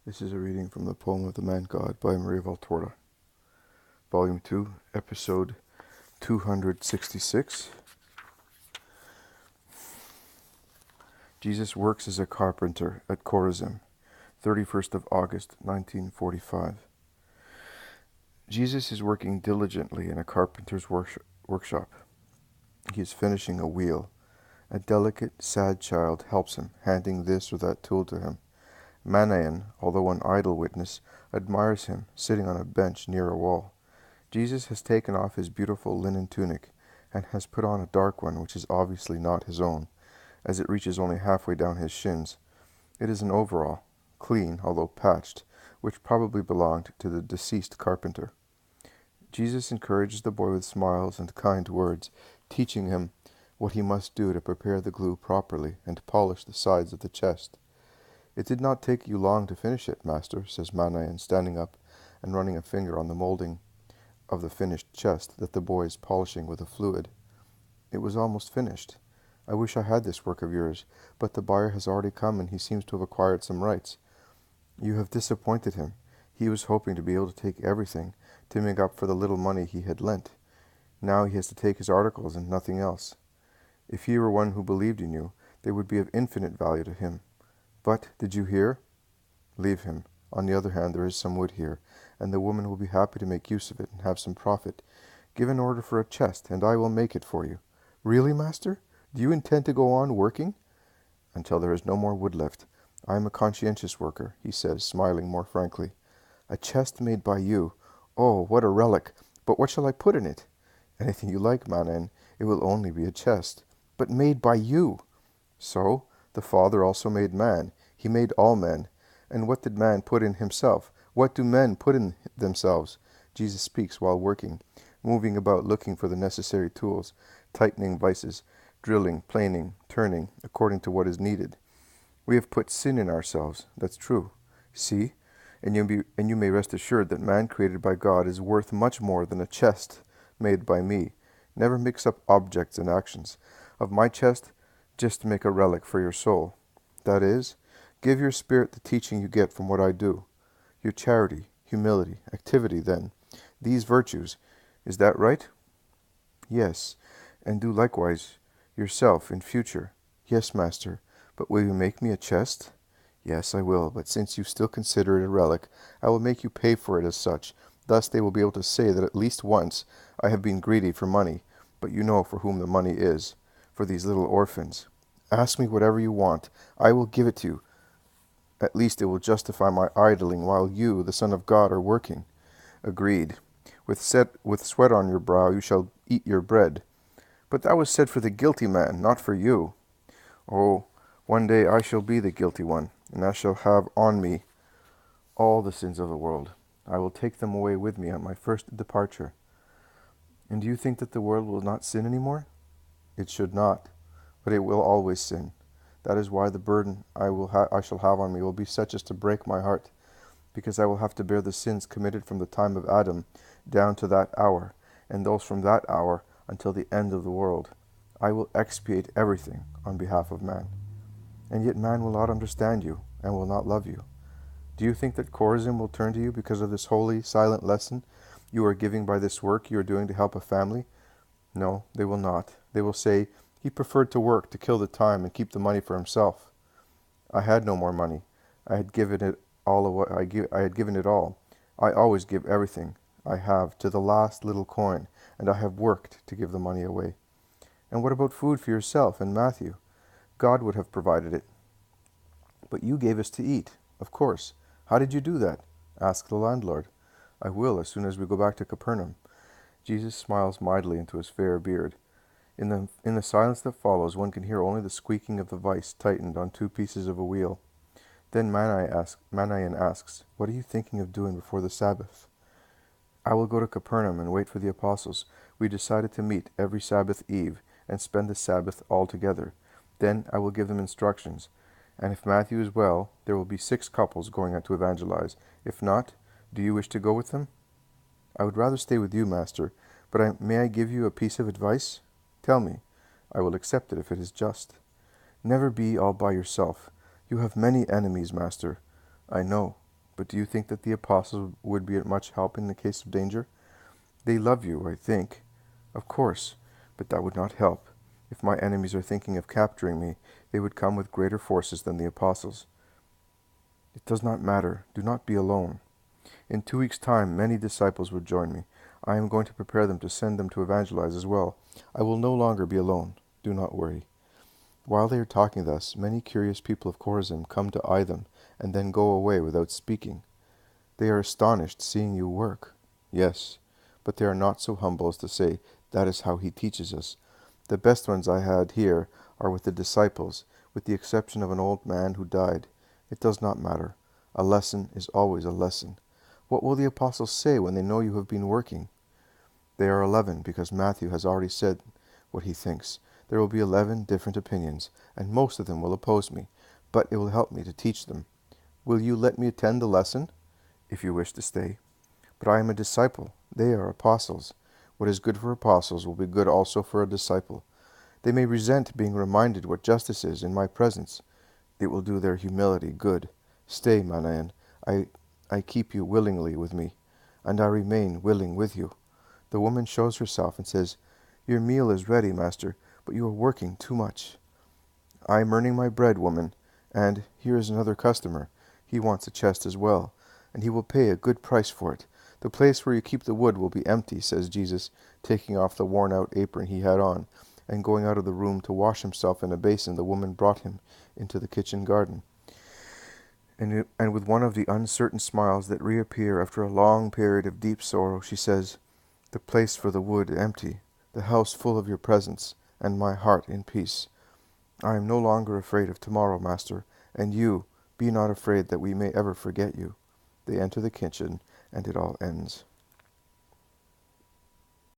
This is a reading from the poem of the Man God by Maria Valtorta, Volume 2, Episode 266. Jesus works as a carpenter at Korazim, 31st of August, 1945. Jesus is working diligently in a carpenter's workshop. He is finishing a wheel. A delicate, sad child helps him, handing this or that tool to him. Manaen, although an idle witness, admires him, sitting on a bench near a wall. Jesus has taken off his beautiful linen tunic, and has put on a dark one which is obviously not his own, as it reaches only halfway down his shins. It is an overall, clean, although patched, which probably belonged to the deceased carpenter. Jesus encourages the boy with smiles and kind words, teaching him what he must do to prepare the glue properly and to polish the sides of the chest. "It did not take you long to finish it, master," says Manaen, standing up and running a finger on the molding of the finished chest that the boy is polishing with a fluid. "It was almost finished. I wish I had this work of yours, but the buyer has already come and he seems to have acquired some rights. You have disappointed him. He was hoping to be able to take everything, to make up for the little money he had lent. Now he has to take his articles and nothing else. If he were one who believed in you, they would be of infinite value to him. But, did you hear? Leave him. On the other hand, there is some wood here, and the woman will be happy to make use of it and have some profit. Give an order for a chest, and I will make it for you." "Really, master? Do you intend to go on working?" "Until there is no more wood left. I am a conscientious worker," he says, smiling more frankly. "A chest made by you. Oh, what a relic! But what shall I put in it?" "Anything you like, Manaen. It will only be a chest." "But made by you." "So? The Father also made man. He made all men. And what did man put in himself? What do men put in themselves?" Jesus speaks while working, moving about looking for the necessary tools, tightening vices, drilling, planing, turning, according to what is needed. "We have put sin in ourselves. That's true. See? And you may rest assured that man created by God is worth much more than a chest made by me. Never mix up objects and actions. Of my chest, just make a relic for your soul. That is, give your spirit the teaching you get from what I do. Your charity, humility, activity, then. These virtues. Is that right?" "Yes, and do likewise yourself in future." "Yes, master, but will you make me a chest?" "Yes, I will, but since you still consider it a relic, I will make you pay for it as such. Thus they will be able to say that at least once I have been greedy for money, but you know for whom the money is. For these little orphans. Ask me whatever you want. I will give it to you. At least it will justify my idling while you, the Son of God, are working." "Agreed. With sweat on your brow you shall eat your bread." "But that was said for the guilty man, not for you." "Oh, one day I shall be the guilty one, and I shall have on me all the sins of the world. I will take them away with me on my first departure." "And do you think that the world will not sin any more?" "It should not, but it will always sin. That is why the burden I shall have on me will be such as to break my heart, because I will have to bear the sins committed from the time of Adam down to that hour, and those from that hour until the end of the world. I will expiate everything on behalf of man. And yet man will not understand you, and will not love you. Do you think that Korazim will turn to you because of this holy, silent lesson you are giving by this work you are doing to help a family? No, they will not. They will say, 'He preferred to work, to kill the time, and keep the money for himself.' I had no more money. I had given it all away. I had given it all. I always give everything I have to the last little coin, and I have worked to give the money away." "And what about food for yourself and Matthew?" "God would have provided it." "But you gave us to eat." "Of course. How did you do that?" "Ask the landlord." "I will as soon as we go back to Capernaum." Jesus smiles mildly into his fair beard. In the silence that follows, one can hear only the squeaking of the vise tightened on two pieces of a wheel. Then Manaen asks, "What are you thinking of doing before the Sabbath?" "I will go to Capernaum and wait for the apostles. We decided to meet every Sabbath eve and spend the Sabbath all together. Then I will give them instructions. And if Matthew is well, there will be 6 couples going out to evangelize. If not, do you wish to go with them?" "I would rather stay with you, master, but may I give you a piece of advice?" "Tell me. I will accept it if it is just." "Never be all by yourself. You have many enemies, master." "I know. But do you think that the apostles would be at much help in the case of danger? They love you, I think. Of course, but that would not help. If my enemies are thinking of capturing me, they would come with greater forces than the apostles. It does not matter. Do not be alone. In 2 weeks' time, many disciples would join me. I am going to prepare them to send them to evangelize as well. I will no longer be alone. Do not worry. While they are talking thus, many curious people of Korazim come to eye them, and then go away without speaking. They are astonished seeing you work. Yes, but they are not so humble as to say, that is how he teaches us. The best ones I had here are with the disciples, with the exception of an old man who died. It does not matter. A lesson is always a lesson. What will the apostles say when they know you have been working? They are 11, because Matthew has already said what he thinks. There will be 11 different opinions, and most of them will oppose me, but it will help me to teach them. Will you let me attend the lesson? If you wish to stay. But I am a disciple. They are apostles. What is good for apostles will be good also for a disciple. They may resent being reminded what justice is in my presence. It will do their humility good. Stay, Manaen. I keep you willingly with me, and I remain willing with you. The woman shows herself and says, Your meal is ready, master, but you are working too much. I am earning my bread, woman, and here is another customer. He wants a chest as well, and he will pay a good price for it. The place where you keep the wood will be empty, says Jesus, taking off the worn-out apron he had on, and going out of the room to wash himself in a basin the woman brought him into the kitchen garden. And with one of the uncertain smiles that reappear after a long period of deep sorrow, she says, The place for the wood empty, the house full of your presence, and my heart in peace. I am no longer afraid of tomorrow, master, and you, be not afraid that we may ever forget you. They enter the kitchen, and it all ends.